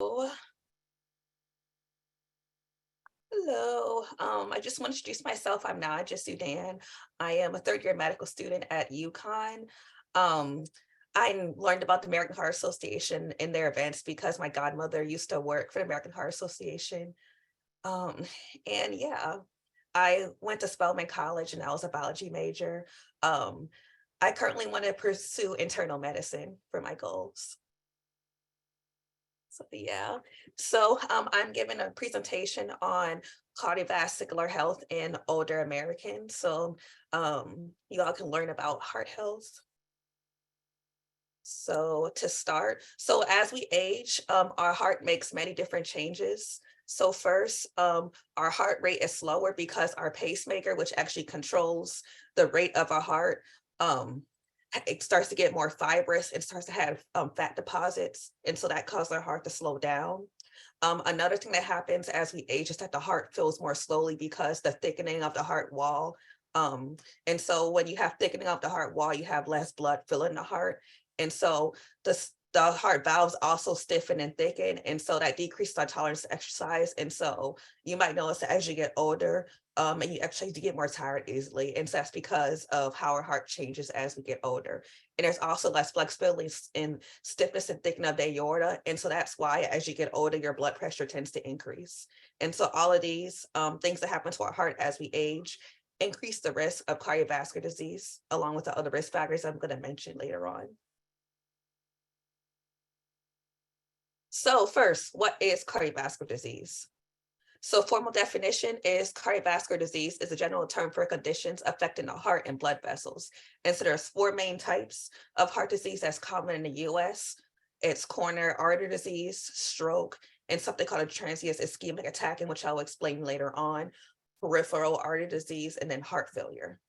Oh, hello. I just want to introduce myself. I'm Najah Soudan. I am a third year medical student at UConn. Um, I learned about the American Heart Association in their events because my godmother used to work for the American Heart Association. Um, and yeah, I went to Spelman College and I was a biology major. Um, I currently want to pursue internal medicine for my goals. So yeah, I'm giving a presentation on cardiovascular health in older Americans. You all can learn about heart health. So to start, so as we age, our heart makes many different changes. So first, our heart rate is slower because our pacemaker, which actually controls the rate of our heart, um, it starts to get more fibrous and starts to have fat deposits. And so that causes our heart to slow down. Another thing that happens as we age is that the heart fills more slowly because the thickening of the heart wall. And so when you have thickening of the heart wall, you have less blood filling the heart. And so the heart valves also stiffen and thicken. And so that decreases our tolerance to exercise. And so you might notice that as you get older, and you actually get more tired easily. And so that's because of how our heart changes as we get older. And there's also less flexibility in stiffness and thickening of the aorta. And so that's why as you get older, your blood pressure tends to increase. And so all of these things that happen to our heart as we age increase the risk of cardiovascular disease, along with the other risk factors I'm going to mention later on. So first, what is cardiovascular disease? So formal definition is cardiovascular disease is a general term for conditions affecting the heart and blood vessels. And so there's four main types of heart disease that's common in the US. It's coronary artery disease, stroke, and something called a transient ischemic attack, in which I'll explain later on, peripheral artery disease, and then heart failure.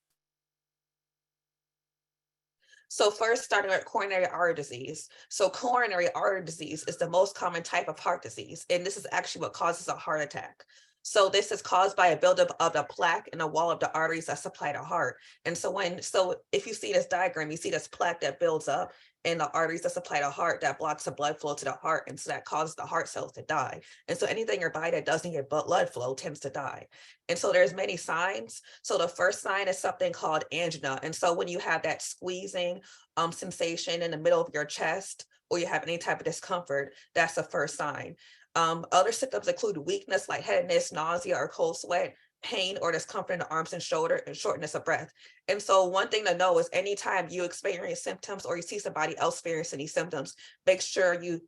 So first, starting with coronary artery disease. So coronary artery disease is the most common type of heart disease, and this is actually what causes a heart attack. So this is caused by a buildup of the plaque in the wall of the arteries that supply the heart. And so if you see this diagram, you see this plaque that builds up in the arteries that supply the heart that blocks the blood flow to the heart. And so that causes the heart cells to die. And so anything in your body that doesn't get blood flow tends to die. And so there's many signs. So the first sign is something called angina. And so when you have that squeezing sensation in the middle of your chest, or you have any type of discomfort, that's the first sign. Other symptoms include weakness, lightheadedness, nausea, or cold sweat, pain or discomfort in the arms and shoulder, and shortness of breath. And so one thing to know is anytime you experience symptoms or you see somebody else experiencing these symptoms, make sure you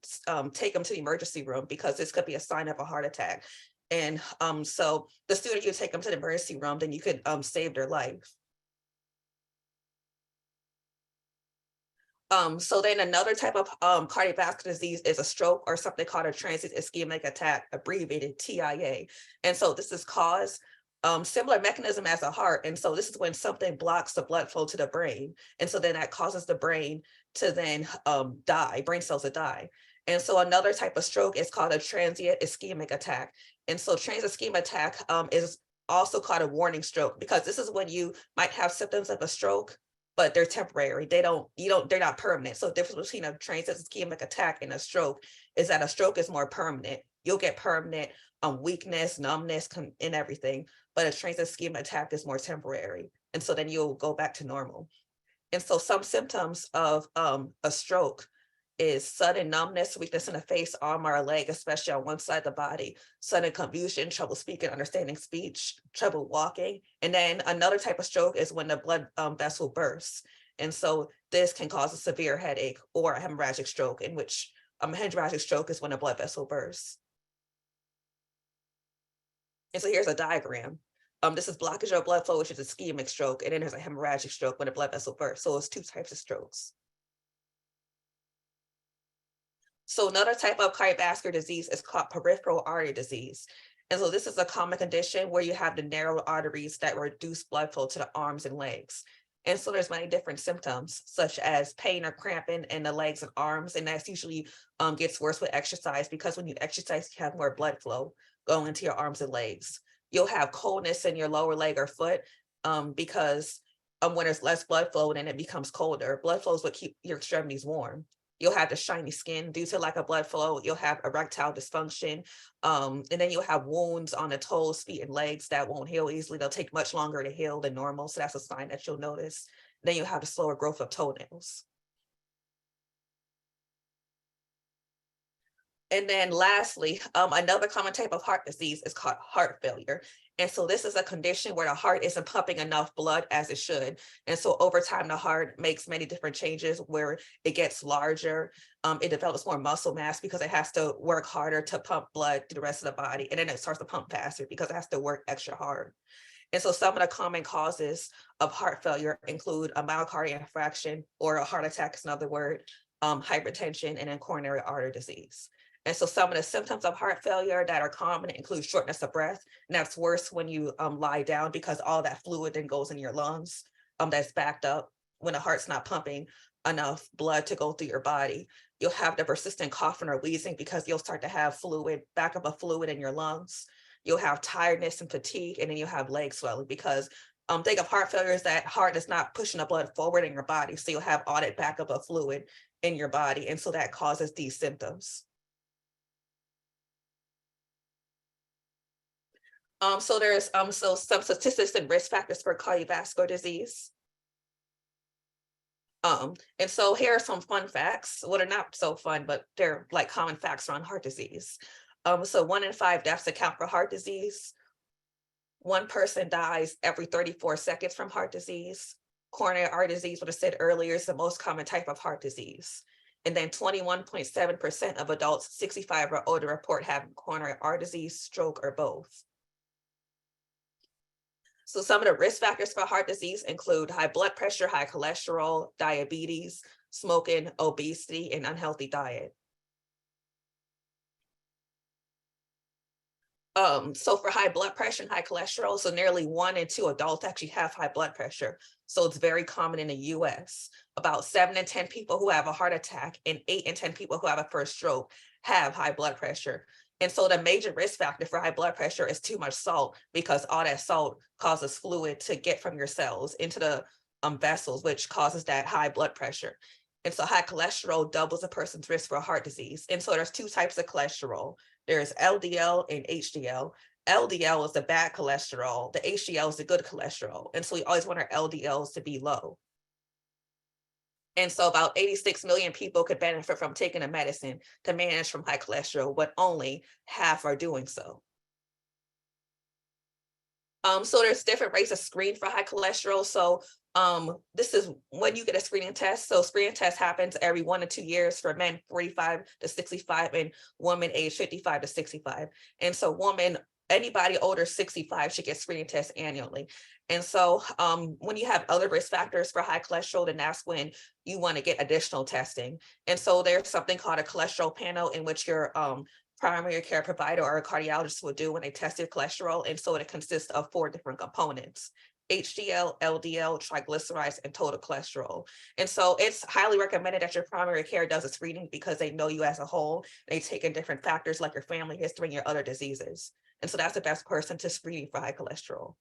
take them to the emergency room, because this could be a sign of a heart attack. And so the sooner you take them to the emergency room, then you could save their life. So then another type of cardiovascular disease is a stroke, or something called a transient ischemic attack, abbreviated TIA. And so this is caused similar mechanism as a heart. And so this is when something blocks the blood flow to the brain. And so then that causes the brain to then die, brain cells to die. And so another type of stroke is called a transient ischemic attack. And so transient ischemic attack is also called a warning stroke, because this is when you might have symptoms of a stroke, but they're temporary. They're not permanent. So the difference between a transient ischemic attack and a stroke is that a stroke is more permanent. You'll get permanent weakness, numbness, and everything, but a transient ischemic attack is more temporary. And so then you'll go back to normal. And so some symptoms of a stroke is sudden numbness, weakness in the face, arm, or leg, especially on one side of the body, sudden confusion, trouble speaking, understanding speech, trouble walking. And then another type of stroke is when the blood vessel bursts. And so this can cause a severe headache or a hemorrhagic stroke, in which hemorrhagic stroke is when a blood vessel bursts. And so here's a diagram. This is blockage of blood flow, which is a ischemic stroke, and then there's a hemorrhagic stroke when a blood vessel bursts. So it's two types of strokes. So another type of cardiovascular disease is called peripheral artery disease. And so this is a common condition where you have the narrow arteries that reduce blood flow to the arms and legs. And so there's many different symptoms, such as pain or cramping in the legs and arms. And that's usually gets worse with exercise, because when you exercise, you have more blood flow going into your arms and legs. You'll have coldness in your lower leg or foot, because when there's less blood flow, then it becomes colder. Blood flow is what keep your extremities warm. you'll have the shiny skin due to lack of blood flow. You'll have erectile dysfunction. And then you'll have wounds on the toes, feet, and legs that won't heal easily. They'll take much longer to heal than normal. So that's a sign that you'll notice. Then you'll have the slower growth of toenails. And then lastly, another common type of heart disease is called heart failure. And so this is a condition where the heart isn't pumping enough blood as it should. And so over time, the heart makes many different changes where it gets larger. It develops more muscle mass because it has to work harder to pump blood to the rest of the body. And then it starts to pump faster because it has to work extra hard. And so some of the common causes of heart failure include a myocardial infarction, or a heart attack is another word, hypertension, and then coronary artery disease. And so some of the symptoms of heart failure that are common include shortness of breath. And that's worse when you lie down because all that fluid then goes in your lungs that's backed up when the heart's not pumping enough blood to go through your body. You'll have the persistent coughing or wheezing because you'll start to have fluid, backup of fluid in your lungs. You'll have tiredness and fatigue, and then you'll have leg swelling because think of heart failure as that heart is not pushing the blood forward in your body. So you'll have all that backup of fluid in your body. And so that causes these symptoms. So there's so some statistics and risk factors for cardiovascular disease. And so here are some fun facts. Well, they're not so fun, but they're like common facts around heart disease. So 1 in 5 deaths account for heart disease. One person dies every 34 seconds from heart disease. Coronary artery disease, what I said earlier, is the most common type of heart disease. And then 21.7% of adults 65 or older report having coronary artery disease, stroke, or both. So some of the risk factors for heart disease include high blood pressure, high cholesterol, diabetes, smoking, obesity, and unhealthy diet. So for high blood pressure and high cholesterol, so nearly 1 in 2 adults actually have high blood pressure. So it's very common in the US. About 7 in 10 people who have a heart attack and 8 in 10 people who have a first stroke have high blood pressure. And so the major risk factor for high blood pressure is too much salt, because all that salt causes fluid to get from your cells into the vessels, which causes that high blood pressure. And so high cholesterol doubles a person's risk for heart disease. And so there's 2 types of cholesterol. There's LDL and HDL. LDL is the bad cholesterol. The HDL is the good cholesterol. And so we always want our LDLs to be low. And so about 86 million people could benefit from taking a medicine to manage from high cholesterol, but only half are doing so. So there's different ways to screen for high cholesterol. So this is when you get a screening test. So screening test happens every 1 to 2 years for men 45 to 65 and women age 55 to 65. And so anybody older 65 should get screening tests annually. And so when you have other risk factors for high cholesterol, then that's when you want to get additional testing. And so there's something called a cholesterol panel, in which your primary care provider or a cardiologist will do when they test your cholesterol. And so it consists of 4 different components: HDL, LDL, triglycerides, and total cholesterol. And so it's highly recommended that your primary care does a screening, because they know you as a whole. They take in different factors like your family history and your other diseases. And so that's the best person to screen for high cholesterol.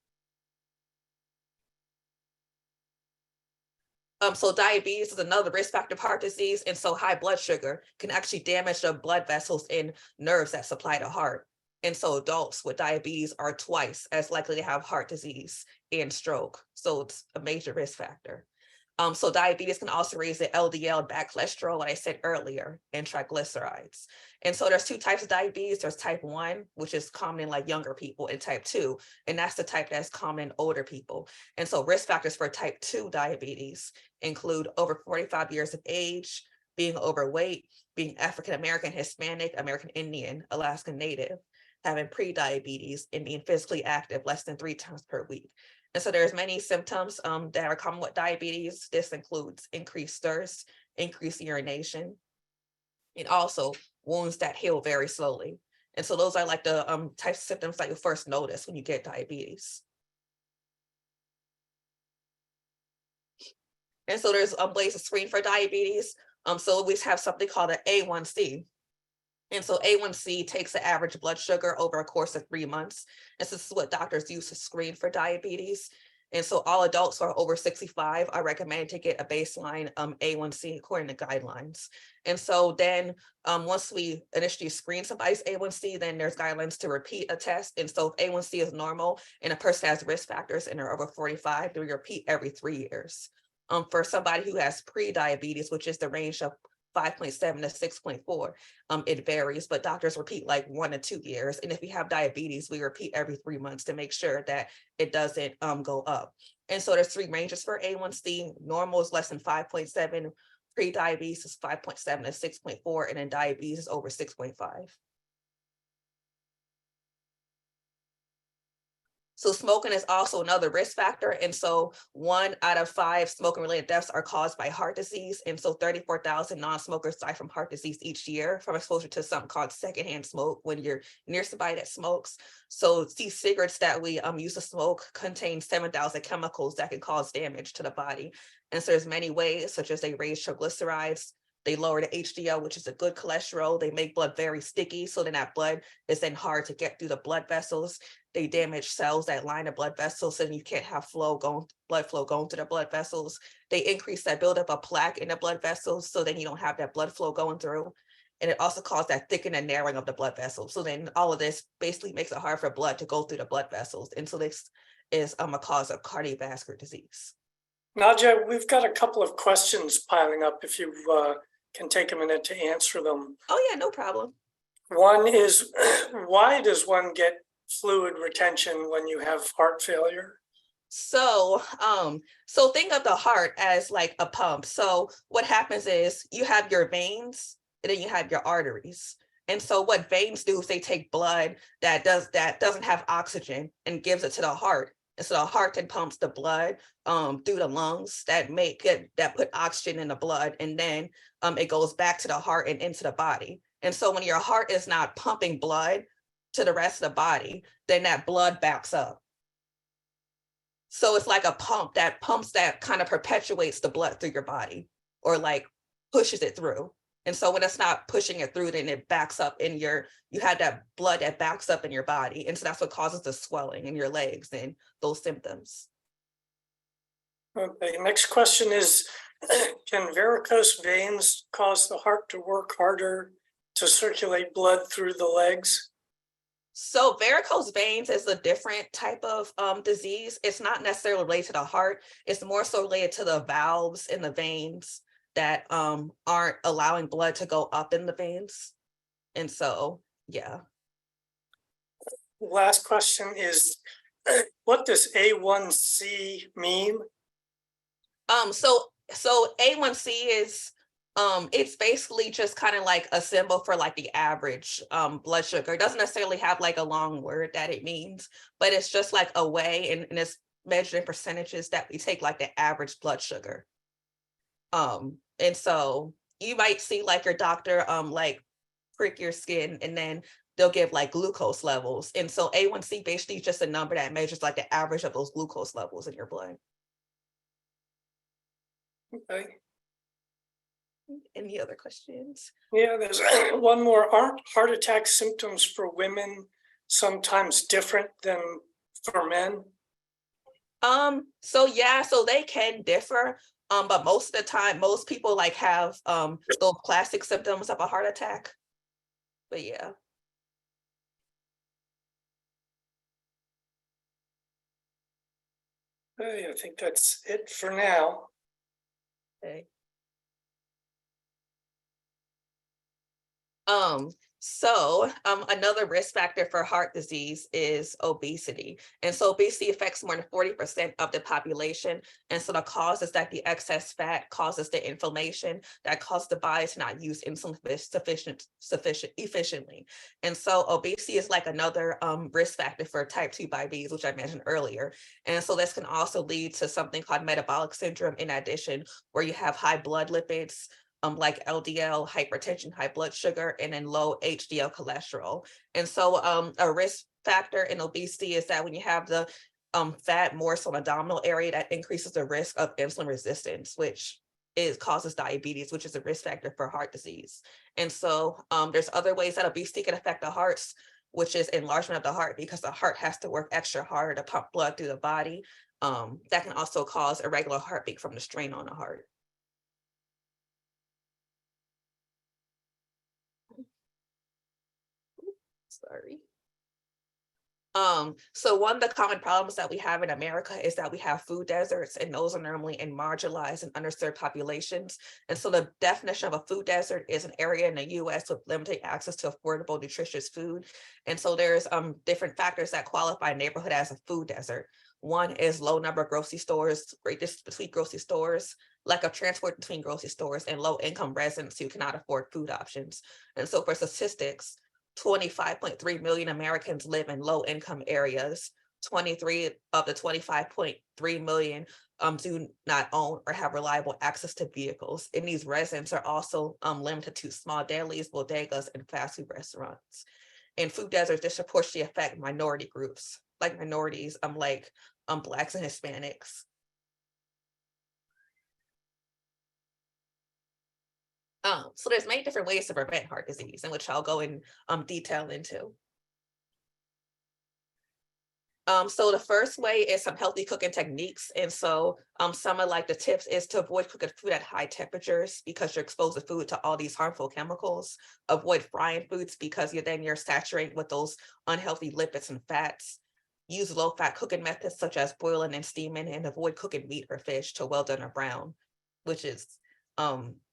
So diabetes is another risk factor of heart disease. And so high blood sugar can actually damage the blood vessels and nerves that supply the heart. And so adults with diabetes are twice as likely to have heart disease and stroke. So it's a major risk factor. So diabetes can also raise the LDL, bad cholesterol, like I said earlier, and triglycerides. And so there's 2 types of diabetes. There's type 1, which is common in like younger people, and type 2, and that's the type that's common in older people. And so risk factors for type 2 diabetes include over 45 years of age, being overweight, being African American, Hispanic, American Indian, Alaskan Native, having pre-diabetes, and being physically active less than 3 times per week. And so there's many symptoms that are common with diabetes. This includes increased thirst, increased urination, and also wounds that heal very slowly. And so those are like the types of symptoms that you'll first notice when you get diabetes. And so there's ways to screen for diabetes. So we have something called an A1C. And so A1C takes the average blood sugar over a course of 3 months. And so this is what doctors use to screen for diabetes. And so all adults who are over 65 are recommended to get a baseline A1C according to guidelines. And so then once we initially screen somebody's A1C, then there's guidelines to repeat a test. And so if A1C is normal and a person has risk factors and are over 45, then we repeat every 3 years. For somebody who has pre-diabetes, which is the range of 5.7 to 6.4, it varies, but doctors repeat like 1 to 2 years. And if we have diabetes, we repeat every 3 months to make sure that it doesn't go up. And so there's 3 ranges for A1C. Normal is less than 5.7, pre-diabetes is 5.7 to 6.4, and then diabetes is over 6.5. So smoking is also another risk factor. And so 1 out of 5 smoking related deaths are caused by heart disease. And so 34,000 non-smokers die from heart disease each year from exposure to something called secondhand smoke when you're near somebody that smokes. So these cigarettes that we use to smoke contain 7,000 chemicals that can cause damage to the body. And so there's many ways, such as they raise triglycerides, they lower the HDL, which is a good cholesterol. They make blood very sticky, so then that blood is then hard to get through the blood vessels. They damage cells that line the blood vessels, and you can't have blood flow going to the blood vessels. They increase that buildup of plaque in the blood vessels, so then you don't have that blood flow going through. And it also causes that thickening and narrowing of the blood vessels. So then all of this basically makes it hard for blood to go through the blood vessels. And so this is a cause of cardiovascular disease. Najah, we've got a couple of questions piling up if you can take a minute to answer them. Oh yeah, no problem. One is, why does one get fluid retention when you have heart failure? So think of the heart as like a pump. So what happens is you have your veins and then you have your arteries. And so what veins do is they take blood that doesn't have oxygen and gives it to the heart. And so the heart then pumps the blood through the lungs that put oxygen in the blood, and then it goes back to the heart and into the body. And so when your heart is not pumping blood to the rest of the body, then that blood backs up. So it's like a pump that kind of perpetuates the blood through your body, or like pushes it through. And so when it's not pushing it through, then it backs up in you have that blood that backs up in your body. And so that's what causes the swelling in your legs and those symptoms. Okay, next question is, can varicose veins cause the heart to work harder to circulate blood through the legs? So varicose veins is a different type of disease. It's not necessarily related to the heart. It's more so related to the valves in the veins that aren't allowing blood to go up in the veins. And so, yeah. Last question is, what does A1C mean? So A1C is it's basically just kind of like a symbol for like the average blood sugar. It doesn't necessarily have like a long word that it means, but it's just like a way, and it's measured in percentages that we take like the average blood sugar. And so you might see like your doctor like prick your skin, and then they'll give like glucose levels. And so A1C basically is just a number that measures like the average of those glucose levels in your blood. Okay. Any other questions? Yeah, there's one more. Aren't heart attack symptoms for women sometimes different than for men? So they can differ. But most of the time, most people like have those classic symptoms of a heart attack. But yeah. Okay, I think that's it for now. Okay. Another risk factor for heart disease is obesity. And so obesity affects more than 40% of the population. And so the cause is that the excess fat causes the inflammation that causes the body to not use insulin efficiently. And so obesity is like another risk factor for type 2 diabetes, which I mentioned earlier. And so this can also lead to something called metabolic syndrome in addition, where you have high blood lipids, like LDL, hypertension, high blood sugar, and then low HDL cholesterol. And so a risk factor in obesity is that when you have the fat more so in the abdominal area, that increases the risk of insulin resistance, which causes diabetes, which is a risk factor for heart disease. And so there's other ways that obesity can affect the hearts, which is enlargement of the heart, because the heart has to work extra hard to pump blood through the body. that can also cause irregular heartbeat from the strain on the heart. Sorry. So one of the common problems that we have in America is that we have food deserts, and those are normally in marginalized and underserved populations. And so the definition of a food desert is an area in the US with limited access to affordable, nutritious food. And so there's different factors that qualify a neighborhood as a food desert. One is low number of grocery stores, great distance between grocery stores, lack of transport between grocery stores, and low income residents who cannot afford food options. And so for statistics, 25.3 million Americans live in low income areas. 23 of the 25.3 million do not own or have reliable access to vehicles. And these residents are also limited to small delis, bodegas, and fast food restaurants. And food deserts disproportionately affect minority groups, like minorities, like Blacks and Hispanics. So there's many different ways to prevent heart disease, in which I'll go in detail into. So the first way is some healthy cooking techniques. And so some of like the tips is to avoid cooking food at high temperatures because you're exposed to food to all these harmful chemicals. Avoid frying foods because you're saturated with those unhealthy lipids and fats. Use low fat cooking methods such as boiling and steaming, and avoid cooking meat or fish to well done or brown, which is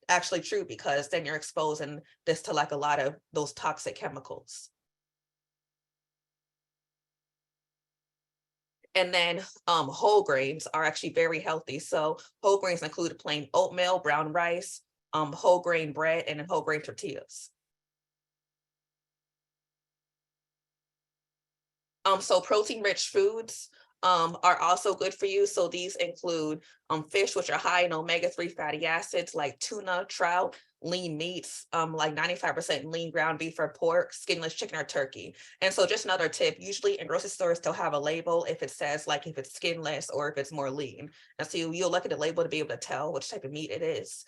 actually true because then you're exposing this to like a lot of those toxic chemicals. And then whole grains are actually very healthy. So whole grains include plain oatmeal, brown rice, whole grain bread, and then whole grain tortillas. So protein-rich foods are also good for you. So these include fish, which are high in omega-3 fatty acids like tuna, trout, lean meats, like 95% lean ground beef or pork, skinless chicken or turkey. And so just another tip, usually in grocery stores, they'll have a label if it says like if it's skinless or if it's more lean. And so you'll look at the label to be able to tell which type of meat it is.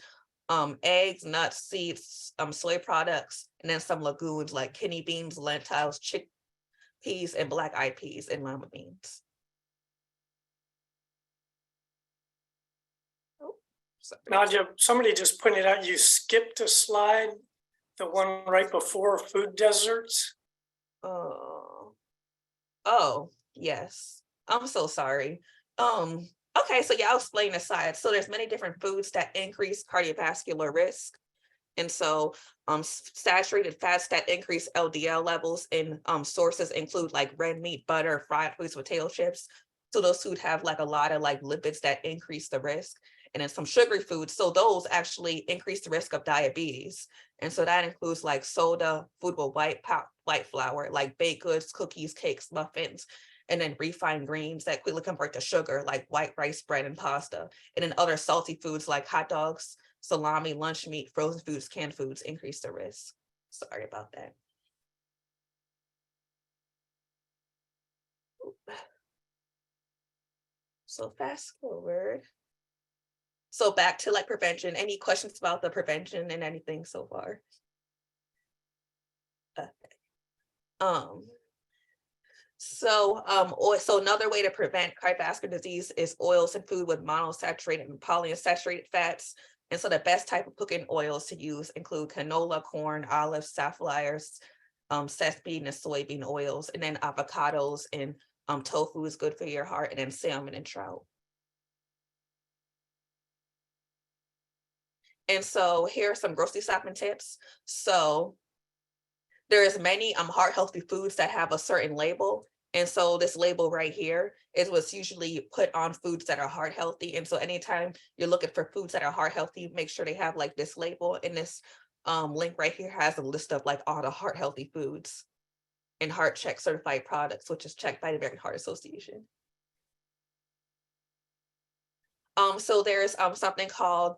Eggs, nuts, seeds, soy products, and then some legumes like kidney beans, lentils, chickpeas, and black-eyed peas, and lima beans. Oh, sorry. Najah, somebody just pointed out you skipped a slide, the one right before food deserts. Oh, yes. I'm so sorry. Okay, so yeah, I'll explain the side. So there's many different foods that increase cardiovascular risk. And so saturated fats that increase LDL levels in sources include like red meat, butter, fried foods, potato chips. So those foods have like a lot of like lipids that increase the risk. And then some sugary foods. So those actually increase the risk of diabetes. And so that includes like soda, food with white flour, like baked goods, cookies, cakes, muffins, and then refined greens that quickly convert to sugar, like white rice, bread, and pasta. And then other salty foods like hot dogs, salami, lunch meat, frozen foods, canned foods increase the risk. Sorry about that. So fast forward. So back to like prevention. Any questions about the prevention and anything so far? Okay. So another way to prevent cardiovascular disease is oils and food with monosaturated and polyunsaturated fats. And so the best type of cooking oils to use include canola, corn, olives, safflowers, sesame and soybean oils, and then avocados and tofu is good for your heart, and then salmon and trout. And so here are some grocery shopping tips. So there's many heart healthy foods that have a certain label. And so this label right here is what's usually put on foods that are heart healthy. And so anytime you're looking for foods that are heart healthy, make sure they have like this label. And this link right here has a list of like all the heart healthy foods and heart check certified products, which is checked by the American Heart Association. So there's something called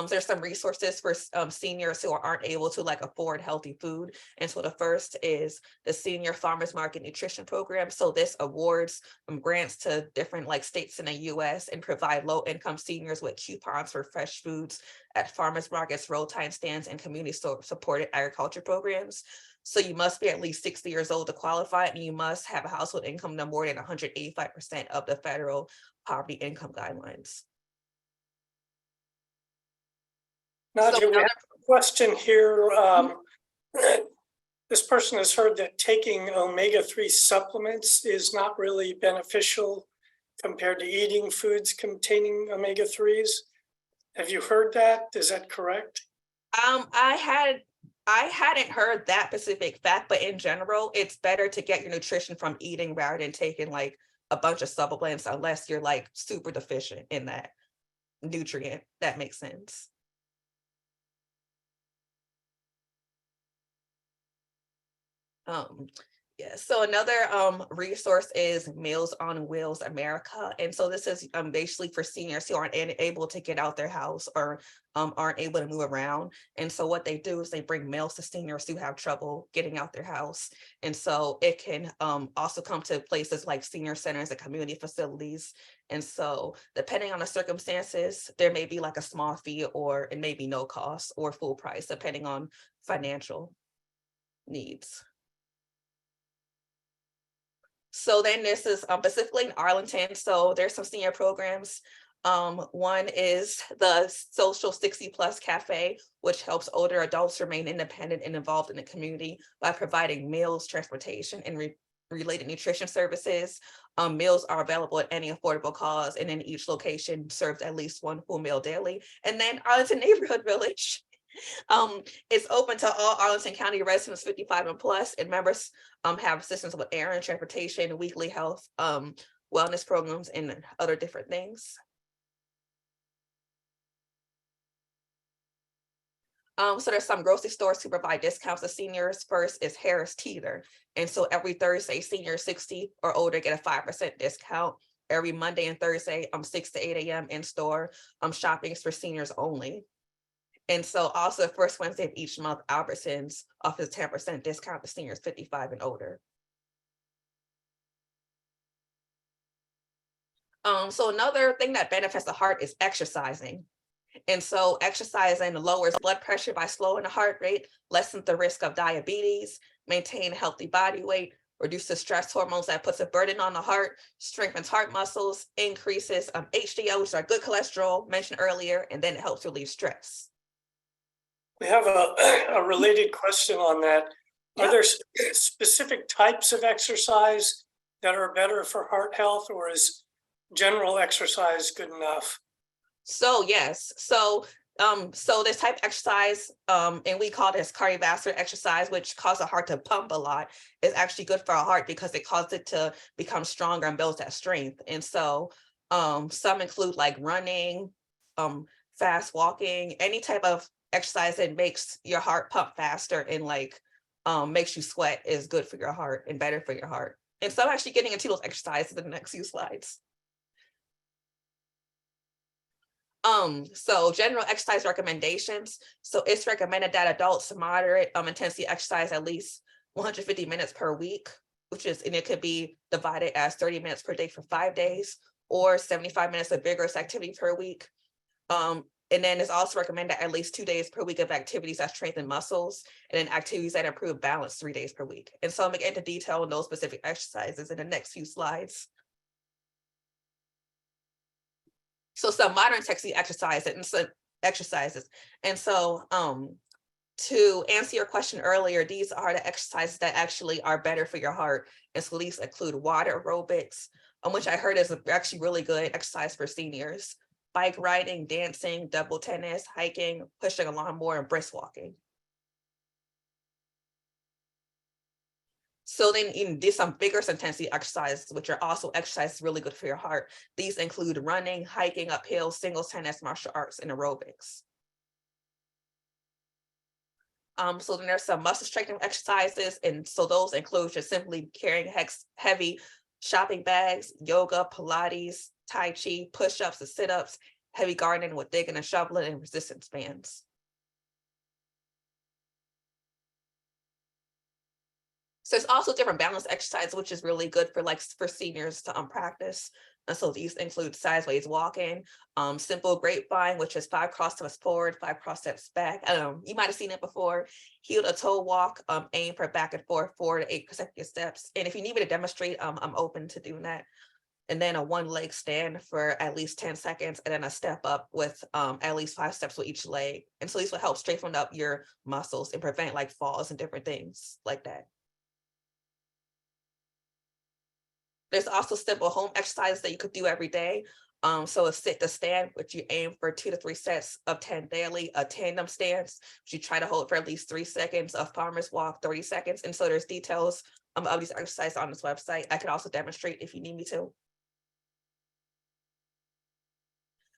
there's some resources for seniors who aren't able to like afford healthy food. And so the first is the Senior Farmers Market Nutrition Program. So this awards grants to different like states in the US and provide low income seniors with coupons for fresh foods at farmers markets, roadside stands, and community supported agriculture programs. So you must be at least 60 years old to qualify, and you must have a household income no more than 185% of the federal poverty income guidelines. Najah, we have a question here. This person has heard that taking omega-3 supplements is not really beneficial compared to eating foods containing omega-3s. Have you heard that? Is that correct? I hadn't heard that specific fact, but in general, it's better to get your nutrition from eating rather than taking like a bunch of supplements unless you're like super deficient in that nutrient. That makes sense. Yeah, so another resource is Meals on Wheels America. And so this is basically for seniors who aren't able to get out their house or aren't able to move around. And so what they do is they bring meals to seniors who have trouble getting out their house. And so it can also come to places like senior centers and community facilities. And so depending on the circumstances, there may be like a small fee, or it may be no cost or full price, depending on financial needs. So then this is specifically in Arlington. So there's some senior programs. One is the Social 60+ Cafe, which helps older adults remain independent and involved in the community by providing meals, transportation, and related nutrition services. Meals are available at any affordable cost, and in each location serves at least one full meal daily. And then Arlington Neighborhood Village. It's open to all Arlington County residents 55 and plus, and members have assistance with errand, transportation, weekly health, wellness programs, and other different things. So there's some grocery stores who provide discounts to seniors. First is Harris Teeter. And so every Thursday, seniors 60 or older get a 5% discount. Every Monday and Thursday, 6 to 8 a.m. in store. Shopping is for seniors only. And so also the first Wednesday of each month, Albertsons offers 10% discount to seniors 55 and older. So another thing that benefits the heart is exercising. And so exercising lowers blood pressure by slowing the heart rate, lessens the risk of diabetes, maintain healthy body weight, reduces stress hormones that puts a burden on the heart, strengthens heart muscles, increases HDL, which is our good cholesterol mentioned earlier, and then it helps relieve stress. We have a related question on that. Yep. Are there specific types of exercise that are better for heart health, or is general exercise good enough? So yes, so this type of exercise, and we call this cardiovascular exercise, which causes the heart to pump a lot, is actually good for our heart because it causes it to become stronger and builds that strength. And so some include like running, fast walking, any type of exercise that makes your heart pump faster and like makes you sweat is good for your heart and better for your heart. And so I'm actually getting into those exercises in the next few slides. So general exercise recommendations. So it's recommended that adults moderate intensity exercise at least 150 minutes per week, and it could be divided as 30 minutes per day for 5 days, or 75 minutes of vigorous activity per week. And then it's also recommended at least 2 days per week of activities that strengthen muscles, and then activities that improve balance 3 days per week. And so I'm going to get into detail on those specific exercises in the next few slides. So some modern technique exercises. And so to answer your question earlier, these are the exercises that actually are better for your heart. And so these include water aerobics, which I heard is actually really good exercise for seniors. Bike riding, dancing, double tennis, hiking, pushing a lawnmower, and brisk walking. So then you do some vigorous intensity exercises, which are also exercises really good for your heart. These include running, hiking uphill, singles, tennis, martial arts, and aerobics. So then there's some muscle strengthening exercises. And so those include just simply carrying heavy shopping bags, yoga, Pilates, Tai Chi, push-ups and sit-ups, heavy gardening with digging and shoveling, and resistance bands. So there's also different balance exercise, which is really good for seniors to practice. And so these include sideways walking, simple grapevine, which is 5 cross steps forward, 5 cross steps back. You might have seen it before. Heel to toe walk, aim for back and forth, 4 to 8 consecutive steps. And if you need me to demonstrate, I'm open to doing that. And then a 1 leg stand for at least 10 seconds, and then a step up with at least 5 steps with each leg. And so these will help strengthen up your muscles and prevent like falls and different things like that. There's also simple home exercises that you could do every day. So a sit to stand, which you aim for 2 to 3 sets of 10 daily, a tandem stance, which you try to hold for at least 3 seconds, a farmer's walk, 30 seconds. And so there's details of these exercises on this website. I can also demonstrate if you need me to.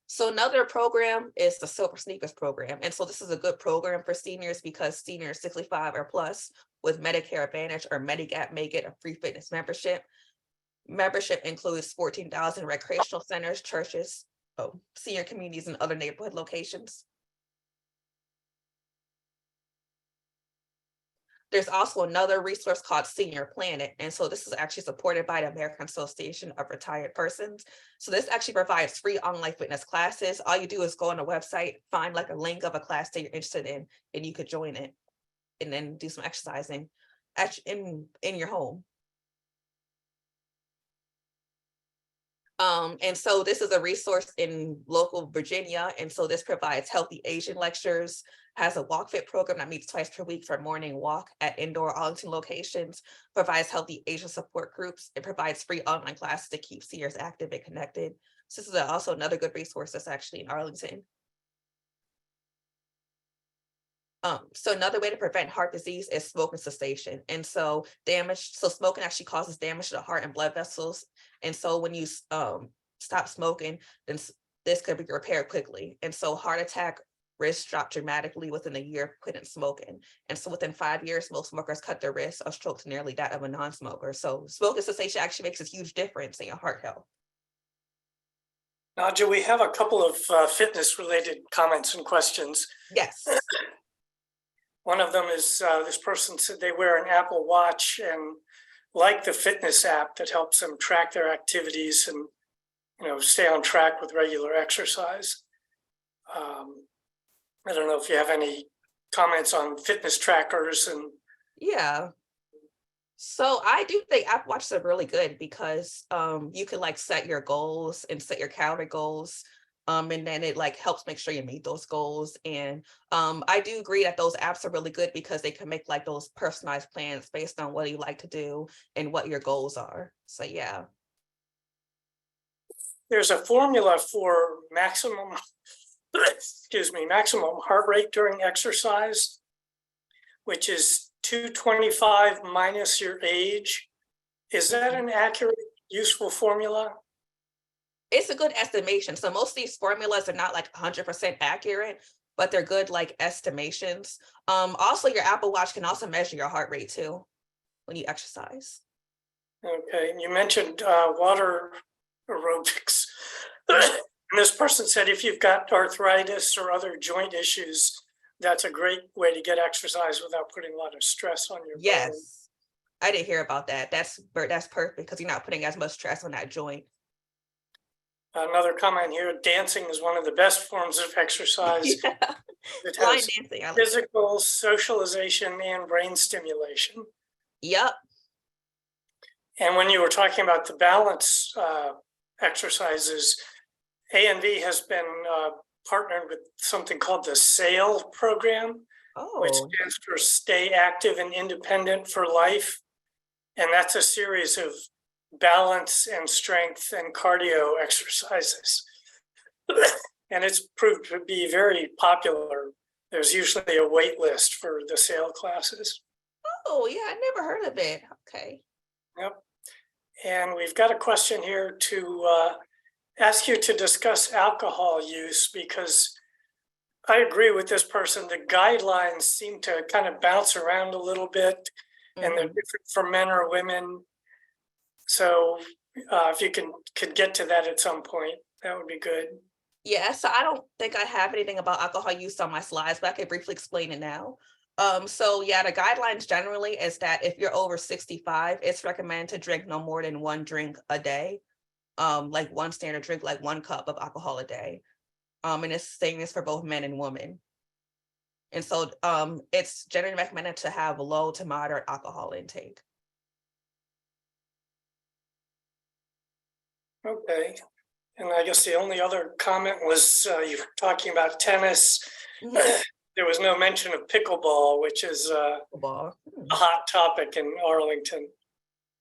So another program is the Silver Sneakers program. And so this is a good program for seniors because seniors 65 or plus with Medicare Advantage or Medigap may get a free fitness membership. Membership includes 14,000 recreational centers, churches, senior communities, and other neighborhood locations. There's also another resource called Senior Planet. And so this is actually supported by the American Association of Retired Persons. So this actually provides free online fitness classes. All you do is go on the website, find like a link of a class that you're interested in, and you could join it and then do some exercising in your home. And so this is a resource in local Virginia. And so this provides healthy Asian lectures, has a walk fit program that meets twice per week for morning walk at indoor Arlington locations, provides healthy Asian support groups, it provides free online classes to keep seniors active and connected. So this is also another good resource that's actually in Arlington. So another way to prevent heart disease is smoking cessation. And so smoking actually causes damage to the heart and blood vessels. And so when you stop smoking, then this could be repaired quickly. And so heart attack risks drop dramatically within a year of quitting smoking. And so within 5 years, most smokers cut their risk of stroke to nearly that of a non-smoker. So smoking cessation actually makes a huge difference in your heart health. Najah, we have a couple of fitness-related comments and questions. Yes. One of them is this person said they wear an Apple Watch and like the fitness app that helps them track their activities and stay on track with regular exercise. I don't know if you have any comments on fitness trackers and. Yeah. So I do think Apple Watches are really good because you can like set your goals and set your calorie goals. And then it like helps make sure you meet those goals. And I do agree that those apps are really good because they can make like those personalized plans based on what you like to do and what your goals are. So yeah. There's a formula for maximum heart rate during exercise, which is 225 minus your age. Is that an accurate, useful formula? It's a good estimation. So most of these formulas are not like 100% accurate, but they're good like estimations. Also, your Apple Watch can also measure your heart rate too when you exercise. Okay, you mentioned water aerobics. And this person said if you've got arthritis or other joint issues, that's a great way to get exercise without putting a lot of stress on your body. Yes, I didn't hear about that. That's perfect because you're not putting as much stress on that joint. Another comment here, dancing is one of the best forms of exercise. Yeah. It Line has dancing. physical, socialization, and brain stimulation. Yep. And when you were talking about the balance exercises, A&V has been partnered with something called the SAIL program, which stands for Stay Active and Independent for Life. And that's a series of balance and strength and cardio exercises. And it's proved to be very popular. There's usually a wait list for the SAIL classes. Oh, yeah, I never heard of it. Okay. Yep. And we've got a question here to ask you to discuss alcohol use, because I agree with this person. The guidelines seem to kind of bounce around a little bit, and they're different for men or women. So if you could get to that at some point, that would be good. Yeah, so I don't think I have anything about alcohol use on my slides, but I can briefly explain it now. So yeah, the guidelines generally is that if you're over 65, it's recommended to drink no more than 1 drink a day. like one standard drink, like 1 cup of alcohol a day. And it's saying this for both men and women. And so it's generally recommended to have low to moderate alcohol intake. Okay. And I guess the only other comment was you were talking about tennis. There was no mention of pickleball, which is a Pickleball. hot topic in Arlington.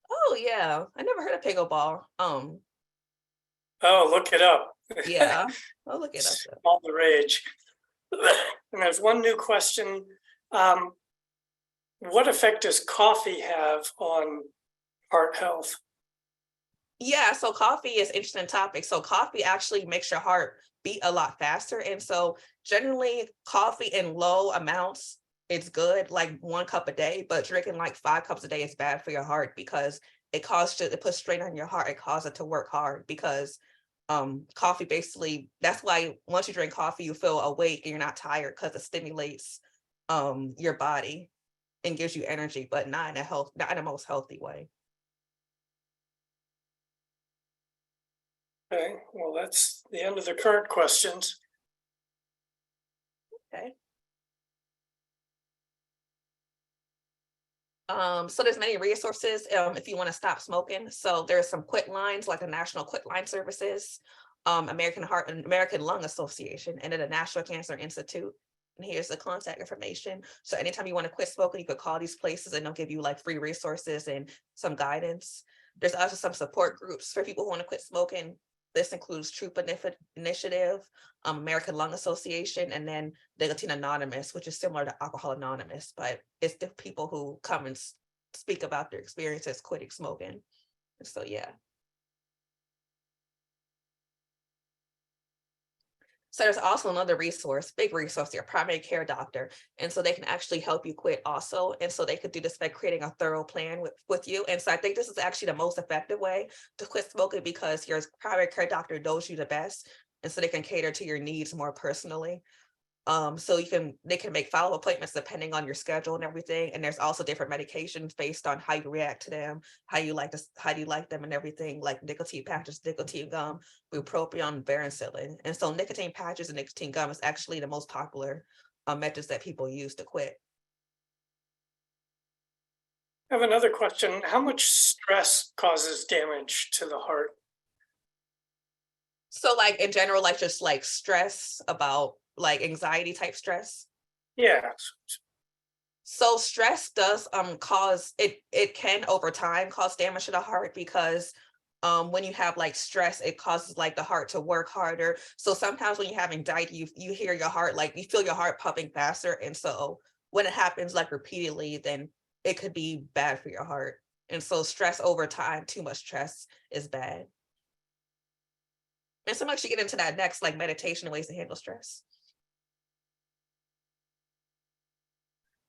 Oh yeah, I never heard of pickleball. Oh, look it up. Yeah, I'll look it up. It's all the rage. And there's one new question. What effect does coffee have on heart health? Yeah, so coffee is an interesting topic. So coffee actually makes your heart beat a lot faster. And so generally coffee in low amounts, it's good, like 1 cup a day, but drinking like 5 cups a day is bad for your heart because it puts strain on your heart. It causes it to work hard because coffee basically, that's why once you drink coffee, you feel awake and you're not tired because it stimulates your body and gives you energy, but not in a most healthy way. Okay, well, that's the end of the current questions. Okay. So there's many resources if you want to stop smoking. So there's some quit lines, like the National Quit Line Services, American Heart and American Lung Association, and then the National Cancer Institute. And here's the contact information. So anytime you want to quit smoking, you could call these places and they'll give you like free resources and some guidance. There's also some support groups for people who want to quit smoking. This includes Troop Initiative, American Lung Association, and then Nicotine Anonymous, which is similar to Alcohol Anonymous, but it's the people who come and speak about their experiences quitting smoking. So yeah. So there's also another resource, big resource, your primary care doctor. And so they can actually help you quit also. And so they could do this by creating a thorough plan with you. And so I think this is actually the most effective way to quit smoking because your primary care doctor knows you the best. And so they can cater to your needs more personally. So they can make follow appointments depending on your schedule and everything. And there's also different medications based on how you react to them, how do you like them and everything, like nicotine patches, nicotine gum, bupropion, varincillin. And so nicotine patches and nicotine gum is actually the most popular methods that people use to quit. I have another question. How much stress causes damage to the heart? So like in general, like just like stress about like anxiety type stress. Yeah, So stress does cause it can over time cause damage to the heart because when you have like stress, it causes like the heart to work harder. So sometimes when you have anxiety, you hear your heart, like you feel your heart pumping faster. And so when it happens like repeatedly, then it could be bad for your heart. And so stress over time, too much stress is bad. And so much you get into that next, like meditation and ways to handle stress.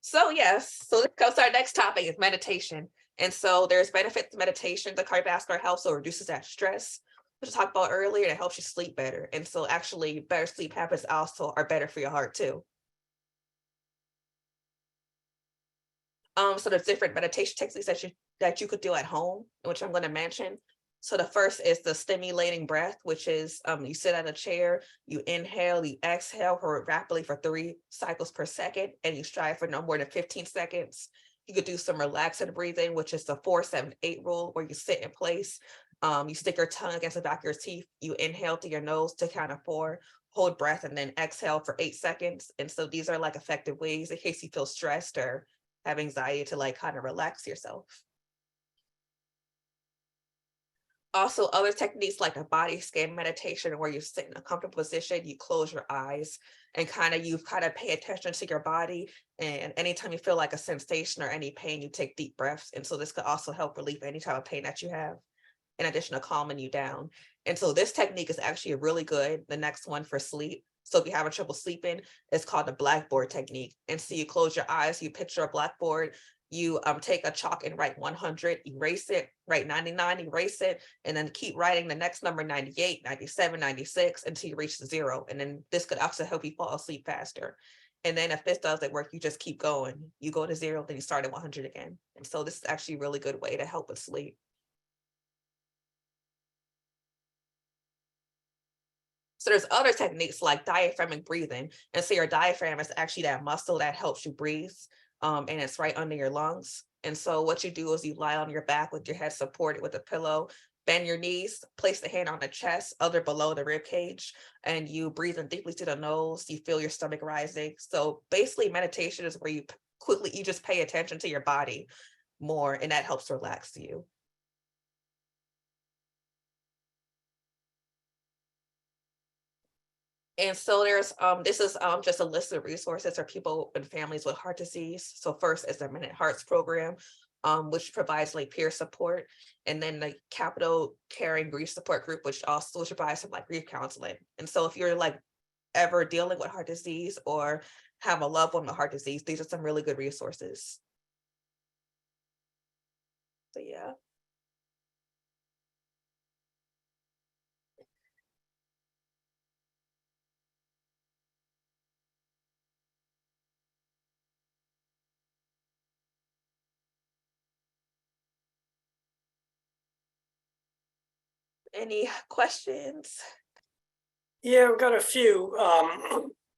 So yes, so this goes to our next topic is meditation. And so there's benefits to meditation to cardiovascular health, so it reduces that stress, which I talked about earlier, and it helps you sleep better. And so actually better sleep habits also are better for your heart too. So there's different meditation techniques that you could do at home, which I'm going to mention. So the first is the stimulating breath, which is you sit at a chair, you inhale, you exhale rapidly for 3 cycles per second, and you strive for no more than 15 seconds. You could do some relaxing breathing, which is the 4-7-8 rule, where you sit in place. You stick your tongue against the back of your teeth. You inhale through your nose to count of 4, hold breath, and then exhale for 8 seconds. And so these are like effective ways in case you feel stressed or have anxiety to like kind of relax yourself. Also, other techniques like a body scan meditation, where you sit in a comfortable position, you close your eyes and you pay attention to your body. And anytime you feel like a sensation or any pain, you take deep breaths. And so this could also help relieve any type of pain that you have, in addition to calming you down. And so this technique is actually really good. The next one for sleep. So if you're having trouble sleeping, it's called the blackboard technique. And so you close your eyes, you picture a blackboard, you take a chalk and write 100, erase it, write 99, erase it, and then keep writing the next number 98, 97, 96 until you reach 0. And then this could also help you fall asleep faster. And then if this doesn't work, you just keep going. You go to 0, then you start at 100 again. And so this is actually a really good way to help with sleep. So there's other techniques like diaphragmatic breathing. And so your diaphragm is actually that muscle that helps you breathe. And it's right under your lungs. And so what you do is you lie on your back with your head supported with a pillow, bend your knees, place the hand on the chest, other below the rib cage, and you breathe in deeply to the nose. You feel your stomach rising. So basically meditation is where you just pay attention to your body more, and that helps relax you. And so there's this is just a list of resources for people and families with heart disease. So first is the Minute Hearts program, which provides like peer support, and then the Capital Caring Grief Support Group, which provides some like grief counseling. And so if you're like ever dealing with heart disease or have a loved one with heart disease, these are some really good resources. So yeah. Any questions? Yeah, I've got a few.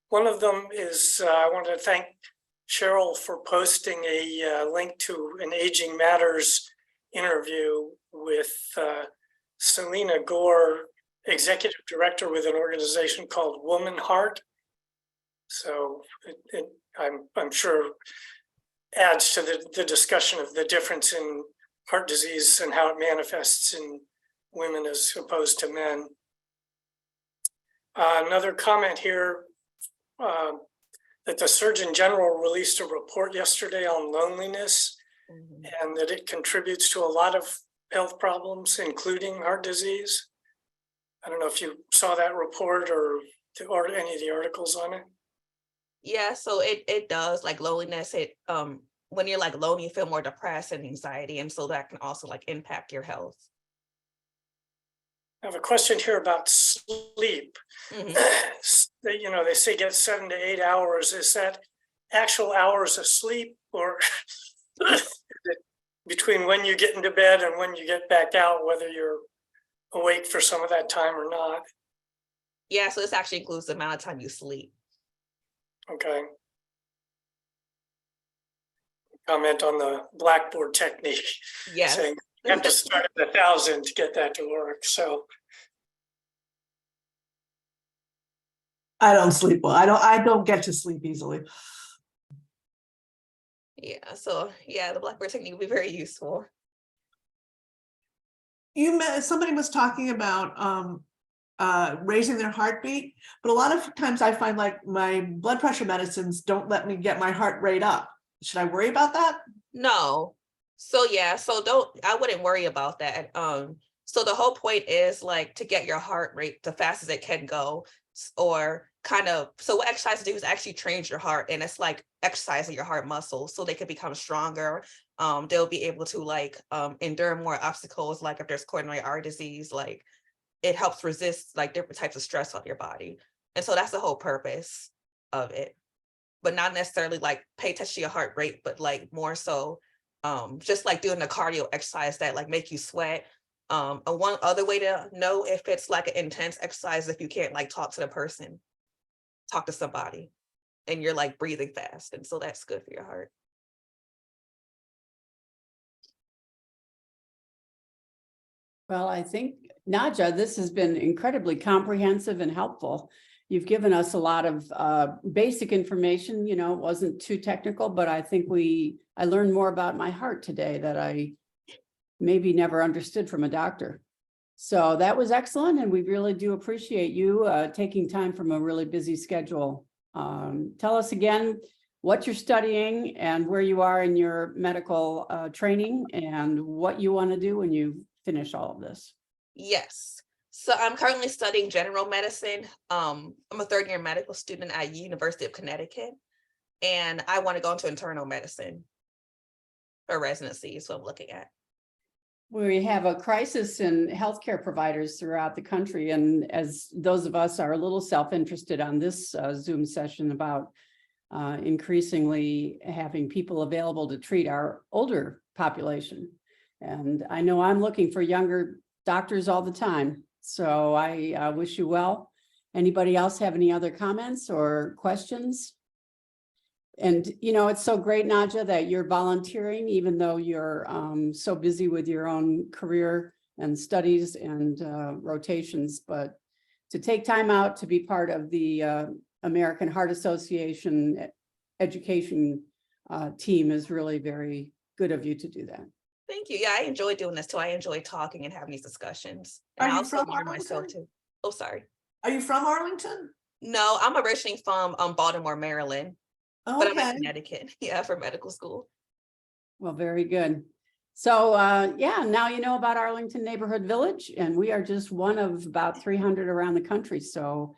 One of them is I wanted to thank Cheryl for posting a link to an Aging Matters interview with Selena Gore, executive director with an organization called Woman Heart. So I'm sure adds to the discussion of the difference in heart disease and how it manifests in women as opposed to men. Another comment here, that the Surgeon General released a report yesterday on loneliness, and that it contributes to a lot of health problems, including heart disease. I don't know if you saw that report or any of the articles on it. Yeah, so it does, like loneliness, when you're like alone, you feel more depressed and anxiety, and so that can also like impact your health. I have a question here about sleep. They say get 7 to 8 hours. Is that actual hours of sleep, or between when you get into bed and when you get back out, whether you're awake for some of that time or not? Yeah, so this actually includes the amount of time you sleep. Okay. Comment on the blackboard technique. Yes. Saying you have to start at 1,000 to get that to work. So I don't sleep well. I don't get to sleep easily. Yeah, so yeah, the blackboard technique would be very useful. Somebody was talking about raising their heartbeat, but a lot of times I find like my blood pressure medicines don't let me get my heart rate up. Should I worry about that? No. So yeah, I wouldn't worry about that. So the whole point is like to get your heart rate the fastest it can go, or so what exercise do is actually trains your heart, and it's like exercising your heart muscles so they can become stronger. They'll be able to like endure more obstacles, like if there's coronary artery disease, like it helps resist like different types of stress on your body. And so that's the whole purpose of it, but not necessarily like pay attention to your heart rate, but like more so just like doing the cardio exercise that like make you sweat. And one other way to know if it's like an intense exercise, if you can't like talk to somebody and you're like breathing fast, and so that's good for your heart. Well, I think, Najah, this has been incredibly comprehensive and helpful. You've given us a lot of basic information, it wasn't too technical, but I think I learned more about my heart today that I maybe never understood from a doctor. So that was excellent, and we really do appreciate you taking time from a really busy schedule. Tell us again what you're studying and where you are in your medical training and what you want to do when you finish all of this. Yes. So I'm currently studying general medicine. I'm a third-year medical student at University of Connecticut, and I want to go into internal medicine for residency, is what I'm looking at. We have a crisis in healthcare providers throughout the country, and as those of us are a little self-interested on this Zoom session about increasingly having people available to treat our older population. And I know I'm looking for younger doctors all the time. So I wish you well. Anybody else have any other comments or questions? And, you know, it's so great, Najah, that you're volunteering, even though you're so busy with your own career and studies and rotations, but to take time out to be part of the American Heart Association education team is really very good of you to do that. Thank you. Yeah, I enjoy doing this too. I enjoy talking and having these discussions. Are And I you also from learn myself Arlington? too. Oh, sorry. Are you from Arlington? No, I'm originally from Baltimore, Maryland, but I'm in Okay. Connecticut. Yeah, for medical school. Well, very good. So, yeah, now you know about Arlington Neighborhood Village, and we are just one of about 300 around the country. So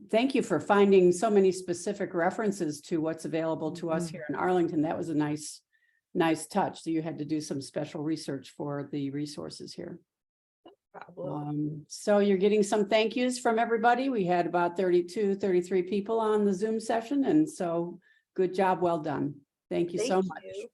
thank you for finding so many specific references to what's available to us here in Arlington. That was a nice touch. So you had to do some special research for the resources here. Problem. So you're getting some thank yous from everybody. We had about 32, 33 people on the Zoom session. And so good job. Well done. Thank you so much. You.